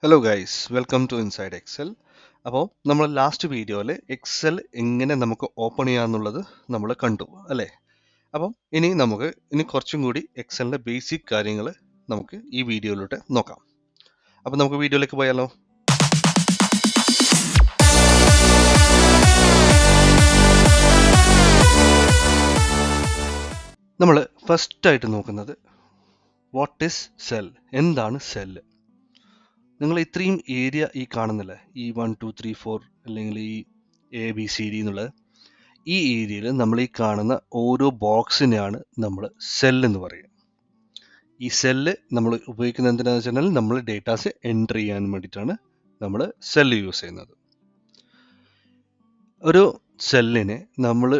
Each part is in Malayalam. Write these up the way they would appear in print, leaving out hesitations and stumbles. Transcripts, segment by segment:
Hello guys, welcome to inside Excel. അപ്പോൾ നമ്മൾ ലാസ്റ്റ് വീഡിയോയിൽ എക്സൽ എങ്ങനെ നമുക്ക് ഓപ്പൺ ചെയ്യാന്നുള്ളത് നമ്മൾ കണ്ടു അല്ലേ? അപ്പം ഇനി കുറച്ചും കൂടി എക്സലിൻ്റെ ബേസിക് കാര്യങ്ങൾ നമുക്ക് ഈ വീഡിയോയിലൂടെ നോക്കാം. അപ്പം നമുക്ക് വീഡിയോയിലേക്ക് പോയാലോ? നമ്മൾ ഫസ്റ്റായിട്ട് നോക്കുന്നത് വാട്ട് ഈസ് സെൽ, എന്താണ് സെല്ല്. നിങ്ങൾ ഇത്രയും ഏരിയ ഈ കാണുന്നില്ലേ, ഈ 1 2 3 4 അല്ലെങ്കിൽ ഈ ABCD എന്നുള്ളത്, ഈ ഏരിയയിൽ നമ്മൾ ഈ കാണുന്ന ഓരോ ബോക്സിനെയാണ് നമ്മൾ സെൽ എന്ന് പറയുക. ഈ സെല്ല് നമ്മൾ ഉപയോഗിക്കുന്നത് എന്തിനാണെന്ന് വെച്ചാൽ നമ്മൾ ഡേറ്റാസ് എൻറ്റർ ചെയ്യാൻ വേണ്ടിയിട്ടാണ് നമ്മൾ സെല്ല് യൂസ് ചെയ്യുന്നത്. ഒരു സെല്ലിനെ നമ്മൾ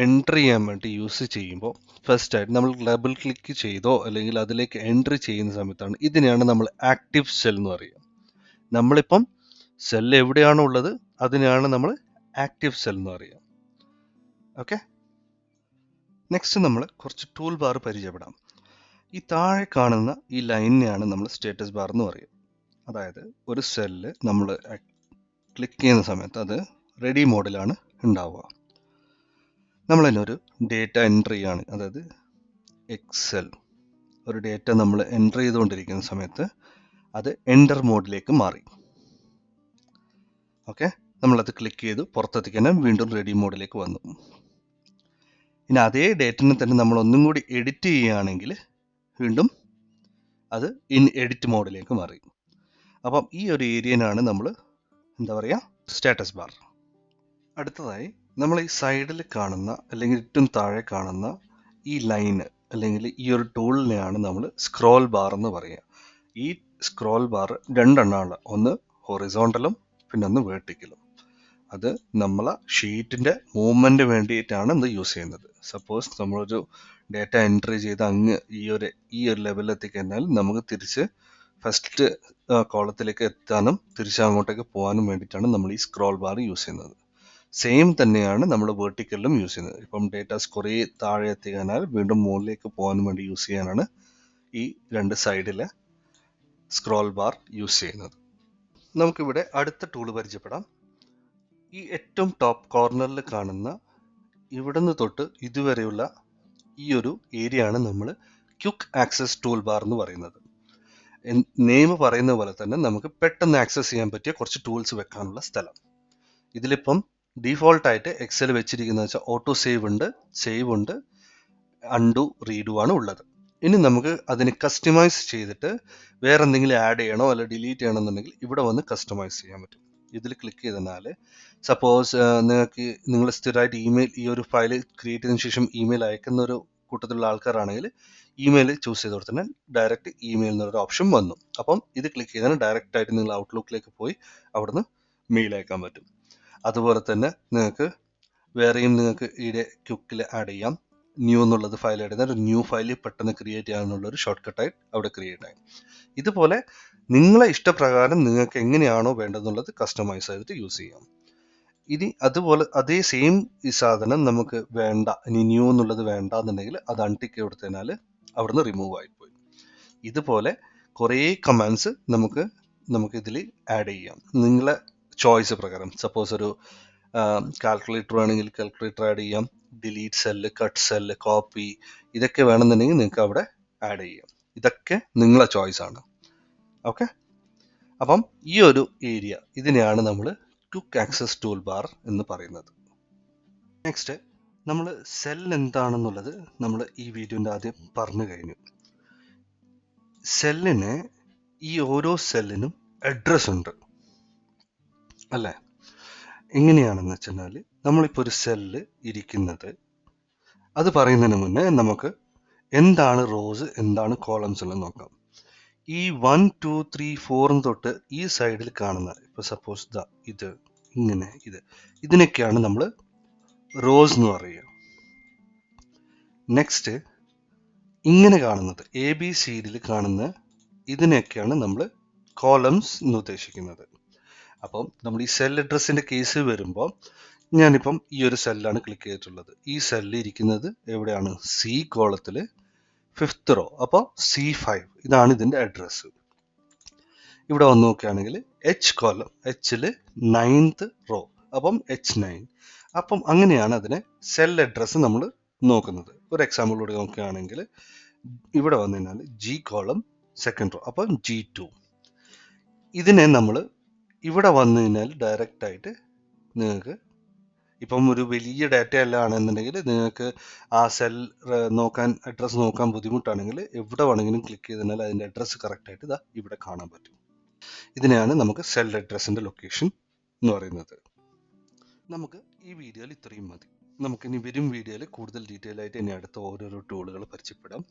എൻറ്റർ ചെയ്യാൻ വേണ്ടി യൂസ് ചെയ്യുമ്പോൾ ഫസ്റ്റായിട്ട് നമ്മൾ ഡബിൾ ക്ലിക്ക് ചെയ്തോ അല്ലെങ്കിൽ അതിലേക്ക് എൻറ്റർ ചെയ്യുന്ന സമയത്താണ് ഇതിനെയാണ് നമ്മൾ ആക്റ്റീവ് സെൽ എന്ന് പറയുക. നമ്മളിപ്പം സെൽ എവിടെയാണോ ഉള്ളത് അതിനെയാണ് നമ്മൾ ആക്റ്റീവ് സെൽ എന്ന് പറയുക. ഓക്കെ, നെക്സ്റ്റ് നമ്മൾ കുറച്ച് ടൂൾ ബാർ പരിചയപ്പെടാം. ഈ താഴെ കാണുന്ന ഈ ലൈനിനെയാണ് നമ്മൾ സ്റ്റാറ്റസ് ബാർ എന്ന് പറയുക. അതായത് ഒരു സെല്ല് നമ്മൾ ക്ലിക്ക് ചെയ്യുന്ന സമയത്ത് അത് റെഡി മോഡിലാണ് ഉണ്ടാവുക. നമ്മൾ തന്നെ ഒരു ഡേറ്റ എൻട്രി ചെയ്യാണ്, അതായത് എക്സൽ ഒരു ഡേറ്റ നമ്മൾ എൻറ്റർ ചെയ്തുകൊണ്ടിരിക്കുന്ന സമയത്ത് അത് എൻ്റർ മോഡിലേക്ക് മാറി. ഓക്കെ, നമ്മളത് ക്ലിക്ക് ചെയ്ത് പുറത്തെത്തിക്കാൻ വീണ്ടും റെഡി മോഡിലേക്ക് വന്നു. ഇനി അതേ ഡേറ്റിനെ തന്നെ നമ്മൾ ഒന്നും കൂടി എഡിറ്റ് ചെയ്യുകയാണെങ്കിൽ വീണ്ടും അത് എഡിറ്റ് മോഡിലേക്ക് മാറി. അപ്പം ഈ ഒരു ഏരിയനാണ് നമ്മൾ എന്താ പറയുക, സ്റ്റാറ്റസ് ബാർ. അടുത്തതായി നമ്മൾ ഈ സൈഡിൽ കാണുന്ന അല്ലെങ്കിൽ ഏറ്റവും താഴെ കാണുന്ന ഈ ലൈന് അല്ലെങ്കിൽ ഈ ഒരു ടൂളിനെയാണ് നമ്മൾ സ്ക്രോൾ ബാർ എന്ന് പറയുക. ഈ സ്ക്രോൾ ബാർ രണ്ടെണ്ണമാണ്, ഒന്ന് ഹൊറിസോണ്ടലും പിന്നെ ഒന്ന് വേർട്ടിക്കലും. അത് നമ്മളെ ഷീറ്റിന്റെ മൂവ്മെന്റ് വേണ്ടിയിട്ടാണ് ഇത് യൂസ് ചെയ്യുന്നത്. സപ്പോസ് നമ്മളൊരു ഡേറ്റ എൻട്രി ചെയ്ത് അങ്ങ് ഈ ഒരു ലെവലിൽ എത്തിക്കഴിഞ്ഞാൽ നമുക്ക് തിരിച്ച് ഫസ്റ്റ് കോളത്തിലേക്ക് എത്താനും തിരിച്ച് അങ്ങോട്ടേക്ക് പോകാനും വേണ്ടിയിട്ടാണ് നമ്മൾ ഈ സ്ക്രോൾ ബാർ യൂസ് ചെയ്യുന്നത്. സെയിം തന്നെയാണ് നമ്മൾ വേർട്ടിക്കലിലും യൂസ് ചെയ്യുന്നത്. ഇപ്പം ഡേറ്റാസ് കുറേ താഴെ എത്തിക്കഴിഞ്ഞാൽ വീണ്ടും മുകളിലേക്ക് പോകാൻ വേണ്ടി യൂസ് ചെയ്യാനാണ് ഈ രണ്ട് സൈഡിലെ സ്ക്രോൾ ബാർ യൂസ് ചെയ്യുന്നത്. നമുക്കിവിടെ അടുത്ത ടൂൾ പരിചയപ്പെടാം. ഈ ഏറ്റവും ടോപ്പ് കോർണറിൽ കാണുന്ന ഇവിടുന്ന് തൊട്ട് ഇതുവരെയുള്ള ഈ ഒരു ഏരിയ ആണ് നമ്മൾ ക്വിക്ക് ആക്സസ് ടൂൾ ബാർ എന്ന് പറയുന്നത്. നെയിം പറയുന്ന പോലെ തന്നെ നമുക്ക് പെട്ടെന്ന് ആക്സസ് ചെയ്യാൻ പറ്റിയ കുറച്ച് ടൂൾസ് വെക്കാനുള്ള സ്ഥലം. ഇതിലിപ്പം ഡീഫോൾട്ടായിട്ട് എക്സൽ വെച്ചിരിക്കുന്നത് വെച്ചാൽ ഓട്ടോ സേവ് ഉണ്ട്, അൺഡു റീഡു ആണ് ഉള്ളത്. ഇനി നമുക്ക് അതിന് കസ്റ്റമൈസ് ചെയ്തിട്ട് വേറെ എന്തെങ്കിലും ആഡ് ചെയ്യണോ അല്ല ഡിലീറ്റ് ചെയ്യണമെന്നുണ്ടെങ്കിൽ ഇവിടെ വന്ന് കസ്റ്റമൈസ് ചെയ്യാൻ പറ്റും. ഇതിൽ ക്ലിക്ക് ചെയ്താൽ സപ്പോസ് നിങ്ങൾ സ്ഥിരമായിട്ട് ഈ ഒരു ഫയൽ ക്രിയേറ്റ് ചെയ്തതിനു ശേഷം ഇമെയിൽ അയക്കുന്ന ഒരു കൂട്ടത്തിലുള്ള ആൾക്കാരാണെങ്കിൽ ഇമെയിൽ ചൂസ് ചെയ്ത് കൊടുത്താൽ ഡയറക്റ്റ് ഇമെയിൽ എന്നൊരു ഓപ്ഷൻ വന്നു. അപ്പം ഇത് ക്ലിക്ക് ചെയ്താൽ ഡയറക്റ്റ് ആയിട്ട് നിങ്ങൾ ഔട്ട്ലുക്കിലേക്ക് പോയി അവിടുന്ന് മെയിൽ അയക്കാൻ പറ്റും. അതുപോലെ തന്നെ നിങ്ങൾക്ക് വേറെയും നിങ്ങൾക്ക് ഇവിടെ ക്വിക്കിൽ ആഡ് ചെയ്യാം. ന്യൂ എന്നുള്ളത് ഫയൽ ആഡ് ചെയ്താൽ ഒരു ന്യൂ ഫയൽ പെട്ടെന്ന് ക്രിയേറ്റ് ചെയ്യാനുള്ള ഒരു ഷോർട്ട് കട്ടായിട്ട് അവിടെ ക്രിയേറ്റ് ആയി. ഇതുപോലെ നിങ്ങളെ ഇഷ്ടപ്രകാരം നിങ്ങൾക്ക് എങ്ങനെയാണോ വേണ്ടതെന്നുള്ളത് കസ്റ്റമൈസ് ചെയ്തിട്ട് യൂസ് ചെയ്യാം. ഇനി അതുപോലെ അതേ സെയിം ഈ സാധനം നമുക്ക് വേണ്ട, ഇനി ന്യൂ എന്നുള്ളത് വേണ്ട എന്നുണ്ടെങ്കിൽ അത് അൺടിക്ക് കൊടുത്തതിനാൽ അവിടുന്ന് റിമൂവ് ആയിപ്പോയി. ഇതുപോലെ കുറേ കമാൻഡ്സ് നമുക്ക് ഇതിൽ ആഡ് ചെയ്യാം നിങ്ങളെ ചോയ്സ് പ്രകാരം. സപ്പോസ് ഒരു കാൽക്കുലേറ്റർ ആണെങ്കിൽ കാൽക്കുലേറ്റർ ആഡ് ചെയ്യാം, delete cell, cut cell, copy, ഇതൊക്കെ വേണമെന്നുണ്ടെങ്കിൽ നിങ്ങൾക്ക് അവിടെ ആഡ് ചെയ്യാം. ഇതൊക്കെ നിങ്ങളെ ചോയ്സ് ആണ്. ഓക്കെ, അപ്പം ഈ ഒരു ഏരിയ ഇതിനെയാണ് നമ്മൾ ക്വിക്ക് ആക്സസ് ടൂൾ ബാർ എന്ന് പറയുന്നത്. നെക്സ്റ്റ് നമ്മൾ സെൽ എന്താണെന്നുള്ളത് നമ്മൾ ഈ വീഡിയോൻ്റെ ആദ്യം പറഞ്ഞു കഴിഞ്ഞു. സെല്ലിന് ഈ ഓരോ സെല്ലിനും അഡ്രസ് ഉണ്ട് അല്ലേ? എങ്ങനെയാണെന്ന് വെച്ചാൽ നമ്മളിപ്പോൾ ഒരു സെല്ല് ഇരിക്കുന്നത് അത് പറയുന്നതിന് മുന്നേ നമുക്ക് എന്താണ് റോസ് എന്താണ് കോളംസ് എന്ന് നോക്കാം. ഈ 1 2 3 4 തൊട്ട് ഈ സൈഡിൽ കാണുന്ന ഇപ്പൊ സപ്പോസ് ഇത് ഇങ്ങനെ ഇതിനൊക്കെയാണ് നമ്മൾ റോസ് എന്ന് പറയുക. നെക്സ്റ്റ് ഇങ്ങനെ കാണുന്നത് ABCDയിൽ കാണുന്ന ഇതിനെയൊക്കെയാണ് നമ്മൾ കോളംസ് എന്ന് ഉദ്ദേശിക്കുന്നത്. അപ്പം നമ്മൾ ഈ സെൽ അഡ്രസ്സിന്റെ കേസ് വരുമ്പോൾ ഞാനിപ്പം ഈ ഒരു സെല്ലാണ് ക്ലിക്ക് ചെയ്തിട്ടുള്ളത്. ഈ സെല്ല് ഇരിക്കുന്നത് എവിടെയാണ്? C കോളത്തിൽ 5th റോ. അപ്പോൾ C5 ഇതാണ് ഇതിന്റെ അഡ്രസ്സ്. ഇവിടെ വന്ന് നോക്കുകയാണെങ്കിൽ H കോളം, Hൽ 9th റോ, അപ്പം H9. അപ്പം അങ്ങനെയാണ് അതിനെ സെൽ അഡ്രസ്സ് നമ്മൾ നോക്കുന്നത്. ഒരു എക്സാമ്പിളിലൂടെ നോക്കുകയാണെങ്കിൽ ഇവിടെ വന്നു കഴിഞ്ഞാൽ G കോളം സെക്കൻഡ് റോ, അപ്പം G2. ഇതിനെ നമ്മൾ ഇവിടെ വന്നു കഴിഞ്ഞാൽ ഡയറക്റ്റ് ആയിട്ട് നിങ്ങൾക്ക് ഇപ്പം ഒരു വലിയ ഡാറ്റ എല്ലാം ആണെന്നുണ്ടെങ്കിൽ നിങ്ങൾക്ക് ആ സെൽ നോക്കാൻ, അഡ്രസ്സ് നോക്കാൻ ബുദ്ധിമുട്ടാണെങ്കിൽ എവിടെ വേണമെങ്കിലും ക്ലിക്ക് ചെയ്ത് കഴിഞ്ഞാൽ അതിൻ്റെ അഡ്രസ്സ് കറക്റ്റായിട്ട് ഇതാ ഇവിടെ കാണാൻ പറ്റും. ഇതിനെയാണ് നമുക്ക് സെൽ അഡ്രസ്സിൻ്റെ ലൊക്കേഷൻ എന്ന് പറയുന്നത്. നമുക്ക് ഈ വീഡിയോയിൽ ഇത്രയും മതി. നമുക്കിനി വരും വീഡിയോയിൽ കൂടുതൽ ഡീറ്റെയിൽ ആയിട്ട് ഇനി അടുത്ത ഓരോരോ ടൂളുകൾ പരിചയപ്പെടാം.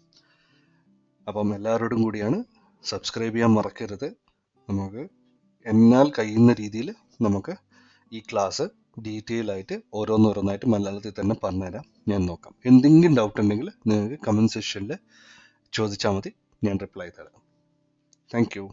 അപ്പം എല്ലാവരോടും കൂടിയാണ് സബ്സ്ക്രൈബ് ചെയ്യാൻ മറക്കരുത്. നമുക്ക് എന്നാൽ കഴിയുന്ന രീതിയിൽ നമുക്ക് ഈ ക്ലാസ് ഡീറ്റെയിൽ ആയിട്ട് ഓരോന്നോരോന്നായിട്ട് മലയാളത്തിൽ തന്നെ പറഞ്ഞുതരാം. ഞാൻ നോക്കാം. എന്തെങ്കിലും ഡൗട്ട് ഉണ്ടെങ്കിൽ നിങ്ങൾക്ക് കമൻറ്റ് സെക്ഷനിൽ ചോദിച്ചാൽ മതി, ഞാൻ റിപ്ലൈ തരാം. Thank you.